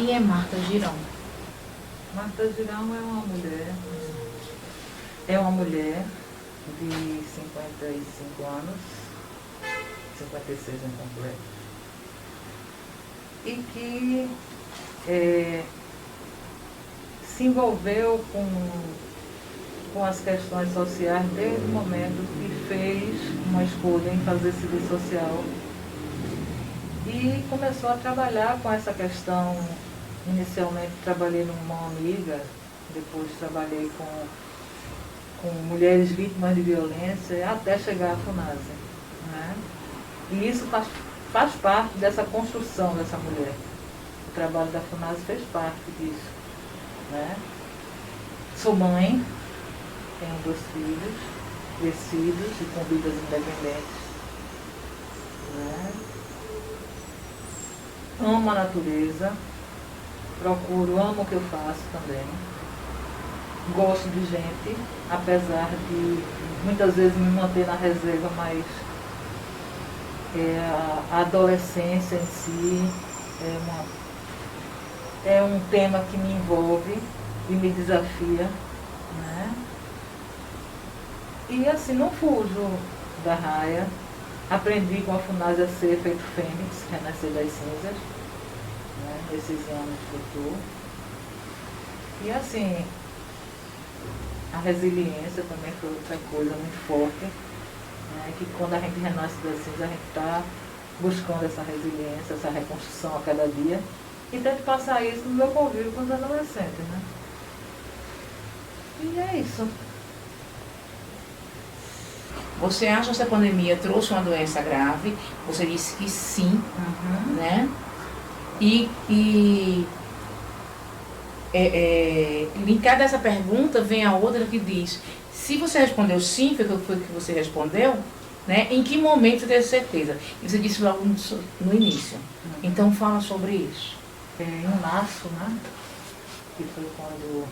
Quem é Marta Girão? Marta Girão é uma mulher de 55 anos, 56 em completo, e que se envolveu com as questões sociais desde o momento que fez uma escolha em fazer serviço social e começou a trabalhar com essa questão. Inicialmente trabalhei numa amiga, depois trabalhei com mulheres vítimas de violência até chegar à FUNASE, né? E isso faz parte dessa construção dessa mulher. O trabalho da FUNASE fez parte disso, né? Sou mãe, tenho 2 filhos crescidos e com vidas independentes, né? Amo a natureza, amo o que eu faço também. Gosto de gente, apesar de muitas vezes me manter na reserva, mas a adolescência em si é um tema que me envolve e me desafia, né? E assim, não fujo da raia. Aprendi com a FUNASE a ser feito fênix, renascer das cinzas, né, nesses anos que eu estou. E assim, a resiliência também foi outra coisa muito forte, né, que quando a gente renasce das cinzas, a gente está buscando essa resiliência, essa reconstrução a cada dia, e tento passar isso no meu convívio com os adolescentes, né. E é isso. Você acha que essa pandemia trouxe uma doença grave? Você disse que sim, né? Linkada a essa pergunta, vem a outra que diz, se você respondeu sim, foi o que você respondeu, né? Em que momento você teve certeza? E você disse logo no início. Então fala sobre isso. Em março, né? Que foi quando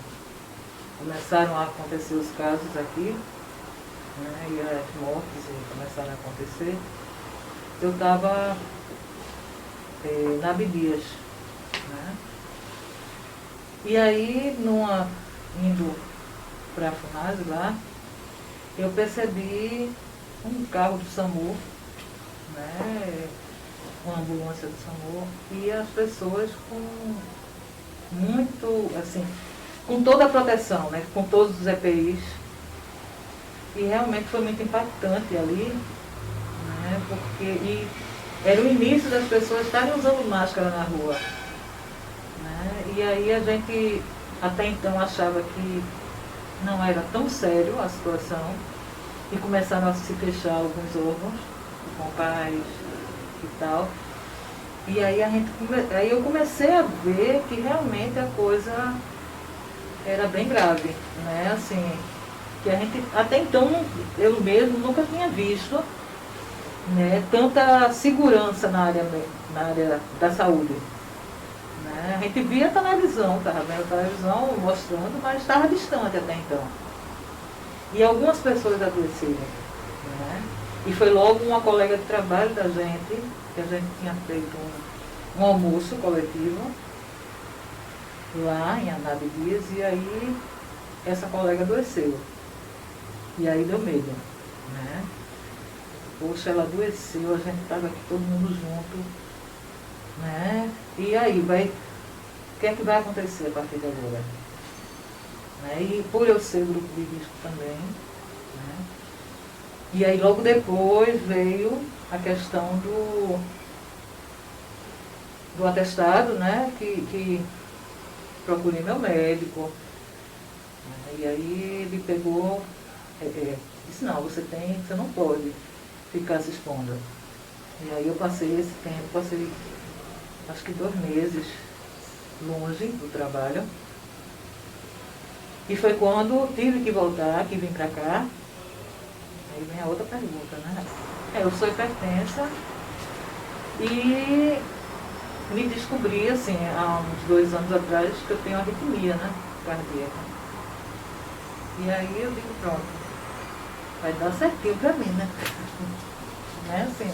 começaram a acontecer os casos aqui, né, e as mortes começaram a acontecer, eu estava na Abdias, né? E aí, indo para a FUNASE lá, eu percebi um carro do SAMU, né, uma ambulância do SAMU, e as pessoas com muito, assim, com toda a proteção, né, com todos os EPIs. E realmente foi muito impactante ali, né, porque era o início das pessoas estarem usando máscara na rua, né, e aí a gente até então achava que não era tão sério a situação e começaram a se fechar alguns órgãos, com pais e tal. E aí, aí eu comecei a ver que realmente a coisa era bem grave, né, assim, que a gente, até então, eu mesmo nunca tinha visto, né, tanta segurança na área da saúde. Né? A gente via a televisão, estava vendo a televisão mostrando, mas estava distante até então. E algumas pessoas adoeceram. Né? E foi logo uma colega de trabalho da gente, que a gente tinha feito um almoço coletivo lá em Abdias, e aí essa colega adoeceu. E aí deu medo, né? Poxa, ela adoeceu, a gente estava aqui todo mundo junto, né? E aí, o que é que vai acontecer a partir de agora? Né? E por eu ser grupo de risco também, né? E aí logo depois veio a questão do atestado, né? Que procurei meu médico, né? E aí ele pegou, disse, não, você não pode ficar se expondo. E aí eu passei esse tempo, acho que 2 meses longe do trabalho. E foi quando tive que voltar, que vim para cá. Aí vem a outra pergunta, né? Eu sou hipertensa e me descobri, assim, há uns 2 anos atrás, que eu tenho arritmia, né, cardíaca. E aí eu digo, pronto, vai dar certinho para mim, né? Né, assim,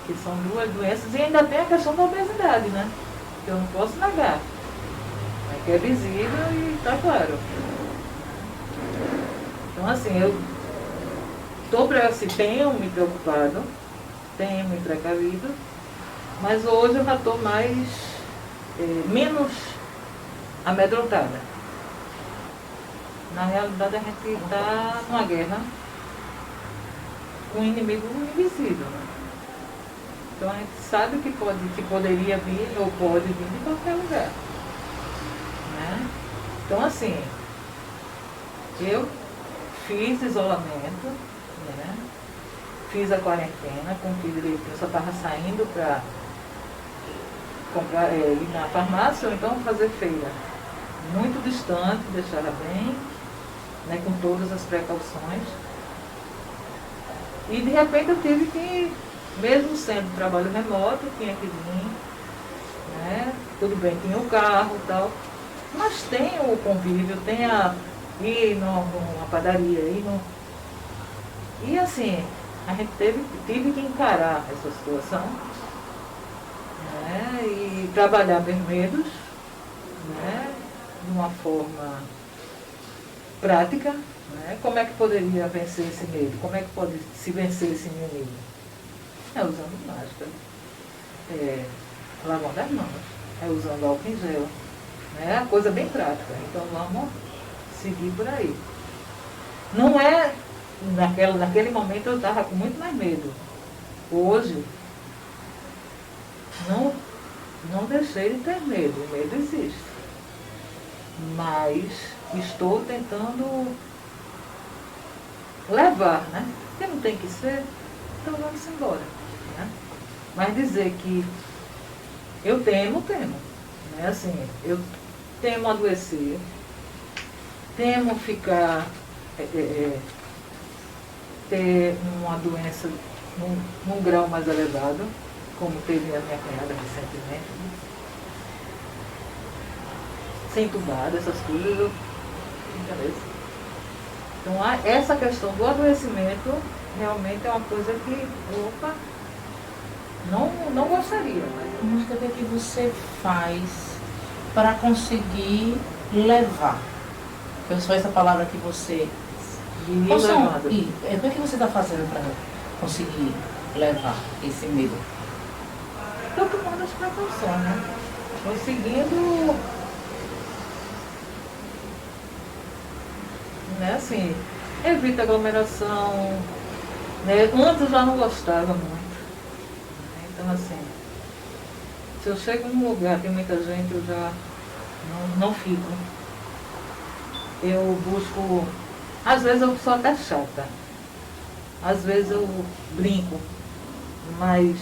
que são 2 doenças, e ainda tem a questão da obesidade, né? eu não posso negar. É que é visível e está claro. Então, assim, eu tenho me preocupado, tenho me precavido, mas hoje eu já estou menos amedrontada. Na realidade, a gente está numa guerra com um inimigo invisível. Né? Então, a gente sabe que poderia vir ou pode vir de qualquer lugar. Né? Então, assim, eu fiz isolamento, né? Fiz a quarentena, cumpri direitinho, só estava saindo para comprar, ir na farmácia ou então fazer feira. Muito distante, deixar bem, né, com todas as precauções. E de repente eu tive que, mesmo sendo trabalho remoto, tinha que vir, né? Tudo bem, tinha o carro e tal, mas tem o convívio, tem ir numa padaria, E assim, a gente tive que encarar essa situação, né? E trabalhar meus medos, né? De uma forma prática, né? Como é que poderia vencer esse medo? Como é que pode se vencer esse inimigo? É usando máscara, lavando as mãos, usando álcool em gel, né? A coisa bem prática. Então vamos seguir por aí. Não é, naquele momento eu estava com muito mais medo. Hoje, não deixei de ter medo, o medo existe. Mas estou tentando levar, né? Porque não tem que ser, então vamos embora. Né? Mas dizer que eu temo. Né? Assim, eu temo adoecer, temo ficar, ter uma doença num grau mais elevado, como teve a minha cunhada recentemente, né? Ser entubada, essas coisas, entendeu? Então, essa questão do adoecimento realmente é uma coisa que, não gostaria. Mas o que você faz para conseguir levar? Eu sou essa palavra que você... O que você está fazendo para conseguir levar esse medo? Estou tomando as precauções, né? Estou seguindo, né, assim, evita aglomeração, né? Antes eu já não gostava muito. Então, assim, se eu chego num lugar que tem muita gente, eu já não fico. Eu busco, às vezes eu sou até chata, às vezes eu brinco, mas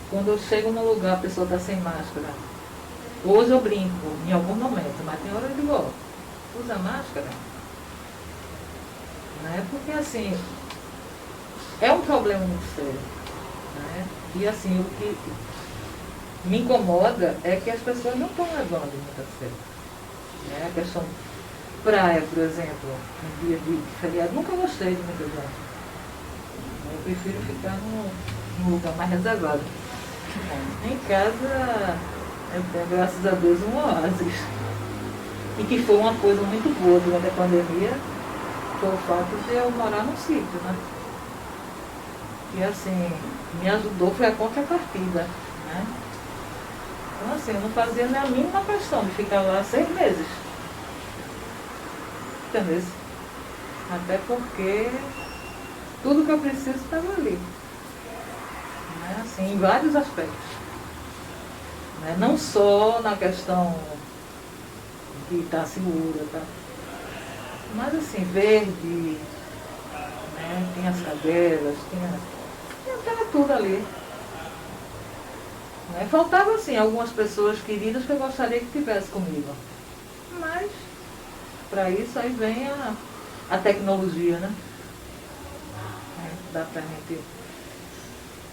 quando eu chego num lugar, a pessoa está sem máscara. Hoje eu brinco, em algum momento, mas tem hora eu digo, usa máscara. Né? Porque, assim, é um problema muito sério. Né? E, assim, o que me incomoda é que as pessoas não estão levando muito a sério. Né? A questão praia, por exemplo, no dia de feriado, nunca gostei de muita gente. Eu prefiro ficar num lugar mais reservado. Em casa, eu tenho, graças a Deus, um oásis. E que foi uma coisa muito boa durante a pandemia, foi o fato de eu morar num sítio, né? E assim, me ajudou, foi a contrapartida, né? Então assim, eu não fazia nem a mínima questão de ficar lá 6 meses. Entendeu? Até porque tudo que eu preciso estava ali. Né? Assim, em vários aspectos. Né? Não só na questão de estar segura, tá? Mas assim, verde, né? Tem as cadelas, tinha tudo ali. Né? Faltava assim algumas pessoas queridas que eu gostaria que tivesse comigo. Mas para isso aí vem a tecnologia, né? Dá para a gente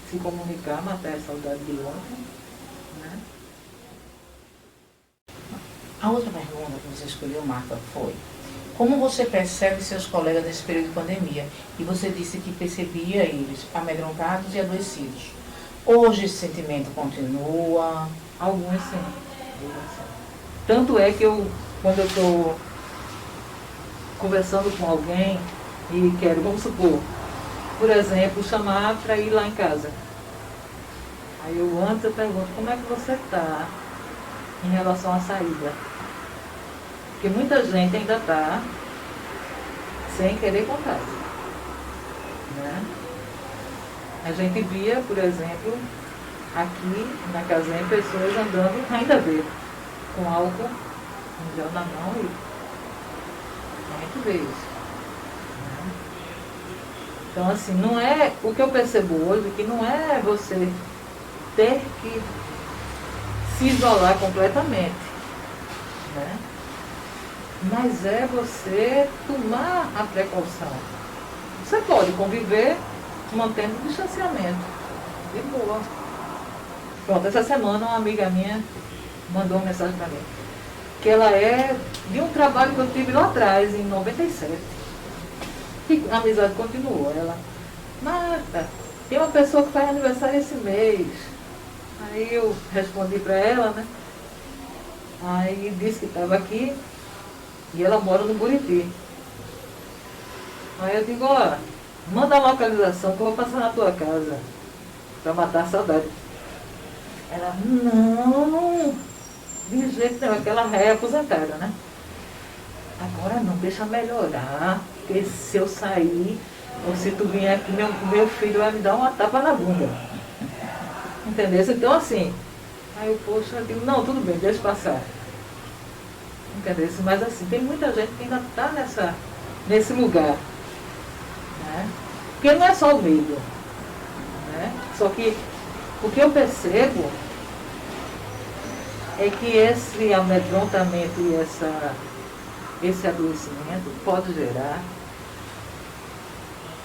se comunicar, matar a saudade de ontem. Né? A outra pergunta que você escolheu, Marta, foi: como você percebe seus colegas nesse período de pandemia? E você disse que percebia eles amedrontados e adoecidos. Hoje esse sentimento continua? Alguns sim. Tanto é que quando eu estou conversando com alguém e quero, vamos supor, por exemplo, chamar para ir lá em casa. Aí antes eu pergunto, como é que você está em relação à saída? Porque muita gente ainda está sem querer contato. Né? A gente via, por exemplo, aqui na casinha, pessoas andando, ainda vê, com álcool em gel na mão e a gente vê isso. Né? Então, assim, não é, o que eu percebo hoje, que não é você ter que se isolar completamente, né? Mas é você tomar a precaução. Você pode conviver mantendo o distanciamento, de boa. Pronto, essa semana uma amiga minha mandou uma mensagem para mim, que ela é de um trabalho que eu tive lá atrás, em 97. E a amizade continuou. Ela, Marta, tem uma pessoa que faz aniversário esse mês. Aí eu respondi para ela, né? Aí disse que estava aqui e ela mora no Buriti. Aí eu digo, ó, manda a localização que eu vou passar na tua casa para matar a saudade. Ela, não, de jeito nenhum, que ela é aposentada, né? Agora não, deixa melhorar, porque se eu sair, ou se tu vier aqui, meu filho vai me dar uma tapa na bunda. Entendeu? Então assim, aí eu, poxa, eu digo, não, tudo bem, deixa passar. Entendeu? Mas assim, tem muita gente que ainda está nesse lugar. Né? Porque não é só o medo. Né? Só que o que eu percebo é que esse amedrontamento e esse adoecimento pode gerar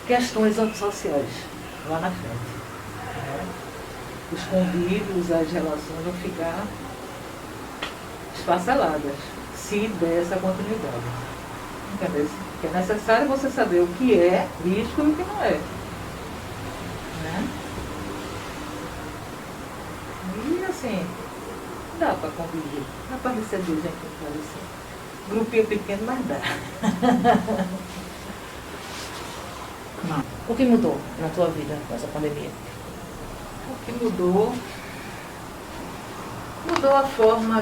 questões antissociais lá na frente. Né? Os convívios, as relações vão ficar esfarceladas, se der essa continuidade. Entendeu? Porque é necessário você saber o que é risco e o que não é. Né? E assim, dá para conviver, dá para receber gente em casa assim. Grupinho pequeno, mas dá. O que mudou na tua vida com essa pandemia? O que mudou? Mudou a forma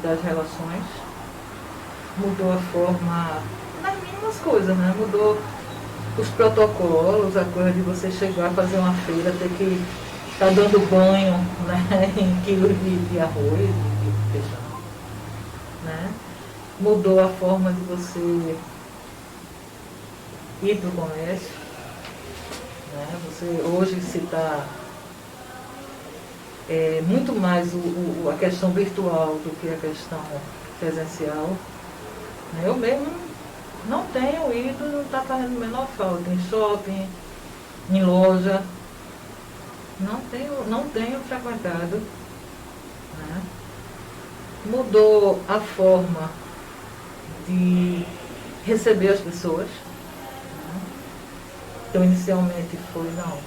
das relações, mudou a forma das mínimas coisas, né? Mudou os protocolos, a coisa de você chegar a fazer uma feira, ter que estar dando banho, né? Em quilos de arroz, de feijão. Né? Mudou a forma de você ir para o comércio. Né? Você hoje se está muito mais a questão virtual do que a questão presencial. Né? Eu mesmo não tenho ido, não está fazendo a menor falta em shopping, em loja. Não tenho frequentado. Né? Mudou a forma de receber as pessoas. Né? Então, inicialmente foi, não,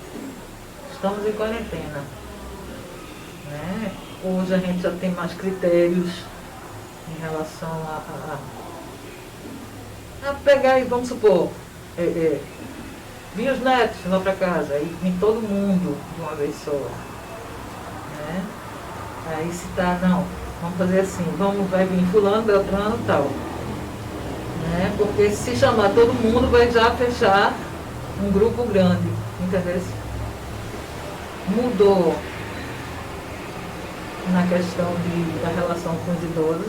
estamos em quarentena. Né? Hoje a gente já tem mais critérios em relação a pegar e, vamos supor, vir os netos lá para casa, e vir todo mundo de uma vez só. Né? Aí se tá, não, vamos fazer assim, vai vir fulano, beltrano e tal. Né? Porque se chamar todo mundo vai já fechar um grupo grande, entendeu? Mudou na questão da relação com os idosos,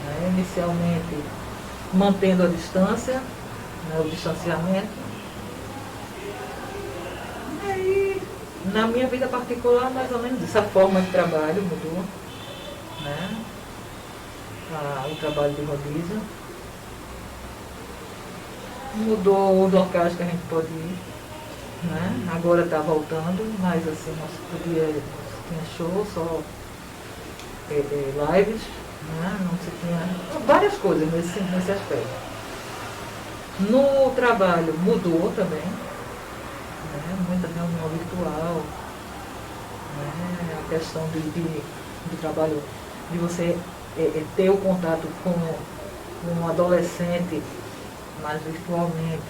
né? Inicialmente mantendo a distância, né? O distanciamento. E aí, na minha vida particular, mais ou menos essa forma de trabalho mudou, né? O trabalho de rodízio. Mudou os locais que a gente pode ir, né? Agora está voltando, mas assim, não se podia, tinha show, só lives, né? Não se tinha várias coisas nesse aspecto. No trabalho mudou também, né? Muita reunião virtual, né? A questão de do trabalho, de você ter o contato com um adolescente mais virtualmente,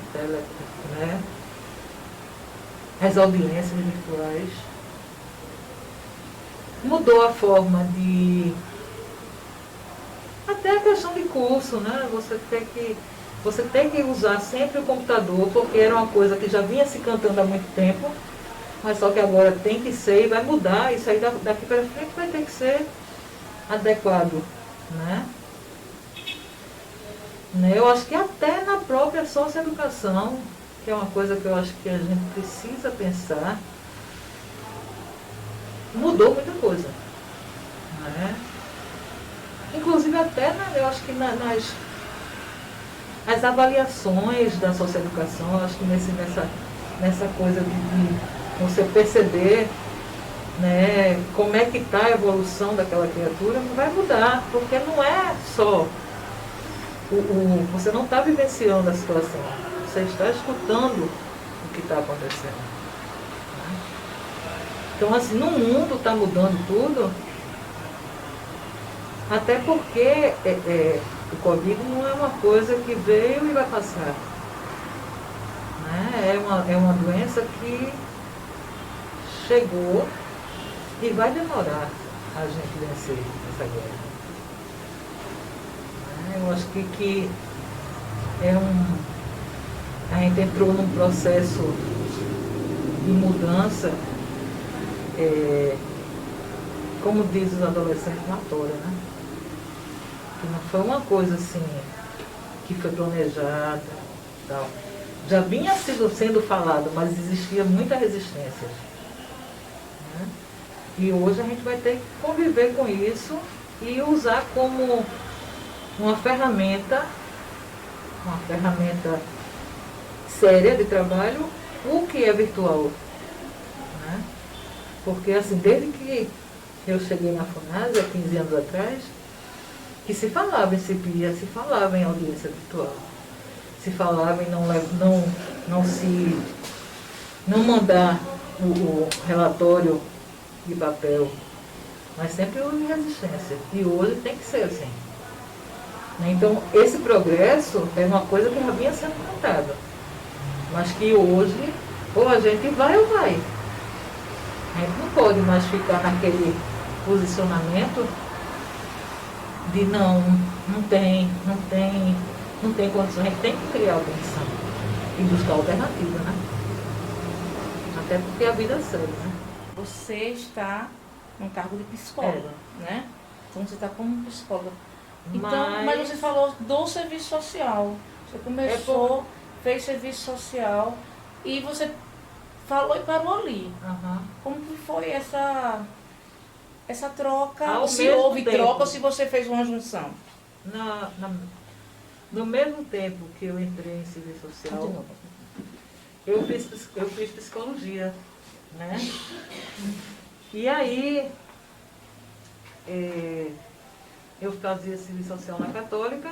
né? As audiências virtuais. Mudou a forma de... Até a questão de curso, né? Você tem que usar sempre o computador, porque era uma coisa que já vinha se cantando há muito tempo, mas só que agora tem que ser e vai mudar, isso aí daqui para frente vai ter que ser adequado, né? Eu acho que até na própria socioeducação, que é uma coisa que eu acho que a gente precisa pensar, mudou muita coisa, né? Inclusive até, eu acho que as avaliações da socioeducação, eu acho que nessa coisa de você perceber, né, como é que está a evolução daquela criatura, vai mudar, porque não é só você não está vivenciando a situação, você está escutando o que está acontecendo. Né? Então, assim, no mundo está mudando tudo, até porque o Covid não é uma coisa que veio e vai passar. Né? É uma doença que chegou e vai demorar a gente vencer essa guerra. Eu acho que a gente entrou num processo de mudança, como diz os adolescentes, na tora, né? Que não foi uma coisa assim que foi planejada, tal. Já vinha sendo falado, mas existia muita resistência. Né? E hoje a gente vai ter que conviver com isso e usar como uma ferramenta séria de trabalho, o que é virtual. Né? Porque assim, desde que eu cheguei na FUNASA, há 15 anos atrás, que se falava em CPIA, se falava em audiência virtual, se falava em não mandar o relatório de papel, mas sempre houve resistência. E hoje tem que ser assim. Então, esse progresso é uma coisa que já vinha sendo contada, mas que hoje, ou a gente vai ou vai. A gente não pode mais ficar naquele posicionamento de não tem condição. A gente tem que criar condição e buscar alternativa, né? Até porque a vida segue, né? Você está no cargo de psicóloga, né? Então você está como psicóloga. Então, mas você falou do serviço social. Você começou, fez serviço social e você falou e parou ali. Uhum. Como que foi essa troca? Ao Ou se mesmo houve tempo, troca ou se você fez uma junção? No mesmo tempo que eu entrei em serviço social, eu fiz psicologia, né? E aí eu fazia serviço social na Católica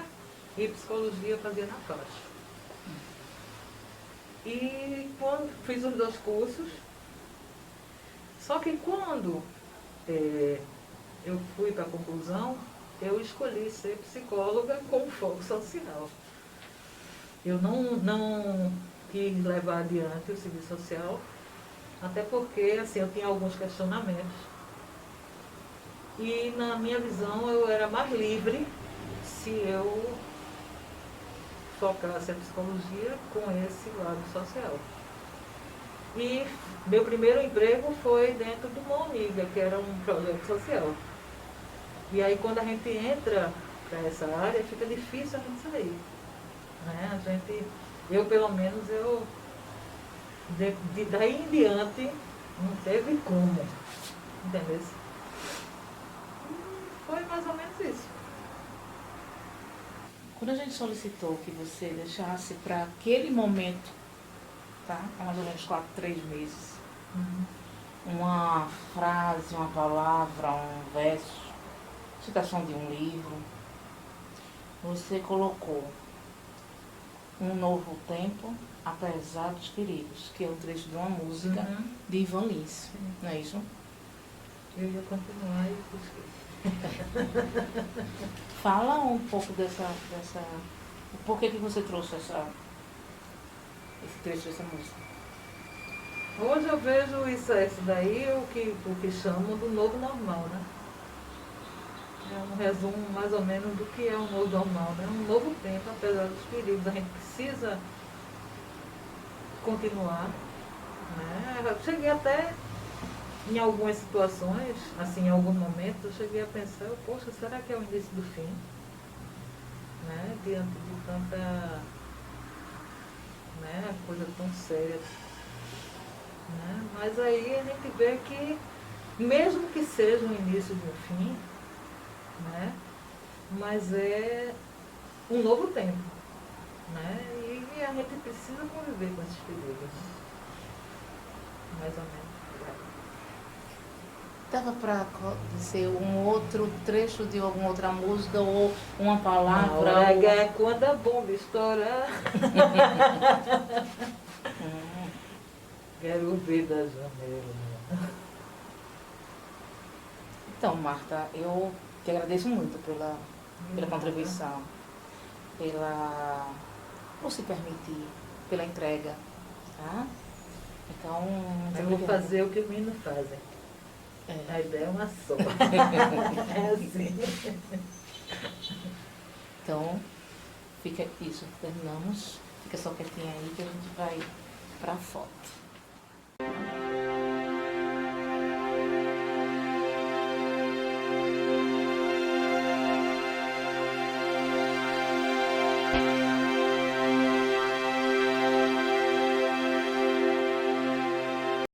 e psicologia eu fazia na Faixa. E quando fiz os dois cursos, só que quando eu fui para a conclusão, eu escolhi ser psicóloga com foco social. Eu não quis levar adiante o serviço social, até porque assim, eu tinha alguns questionamentos. E na minha visão eu era mais livre se eu focasse a psicologia com esse lado social. E meu primeiro emprego foi dentro do Momiga, que era um projeto social. E aí quando a gente entra para essa área, fica difícil a gente sair. Né? Eu pelo menos, daí em diante, não teve como. Entendeu? Foi mais ou menos isso. Quando a gente solicitou que você deixasse para aquele momento, tá? Há mais ou menos 3 meses, uma frase, uma palavra, um verso, citação de um livro, você colocou um novo tempo, apesar dos perigos, que é o trecho de uma música de Ivan Lins, não é isso? Eu ia continuar e busquei. Fala um pouco dessa o porquê que você trouxe esse trecho dessa música. Hoje eu vejo isso daí, o que chamam do novo normal, né? É um resumo mais ou menos do que é um novo normal, né? Um novo tempo, apesar dos perigos. A gente precisa continuar, né? Eu cheguei até, em algumas situações, assim, em algum momento, eu cheguei a pensar, poxa, será que é o início do fim? Né? Diante de tanta, né, coisa tão séria. Né? Mas aí a gente vê que, mesmo que seja o início de um fim, né, mas é um novo tempo. Né? E a gente precisa conviver com esses perigos. Né? Mais ou menos. Dava para dizer um outro trecho de alguma outra música ou uma palavra? Não, é quando a bomba estourar. Quero ver da janela. Então, Marta, eu te agradeço muito pela contribuição, por se permitir, pela entrega. Tá? Então, eu vou fazer o que os meninos fazem. A ideia é uma só. É assim. Então, fica isso, terminamos. Fica só quietinha aí que a gente vai para a foto.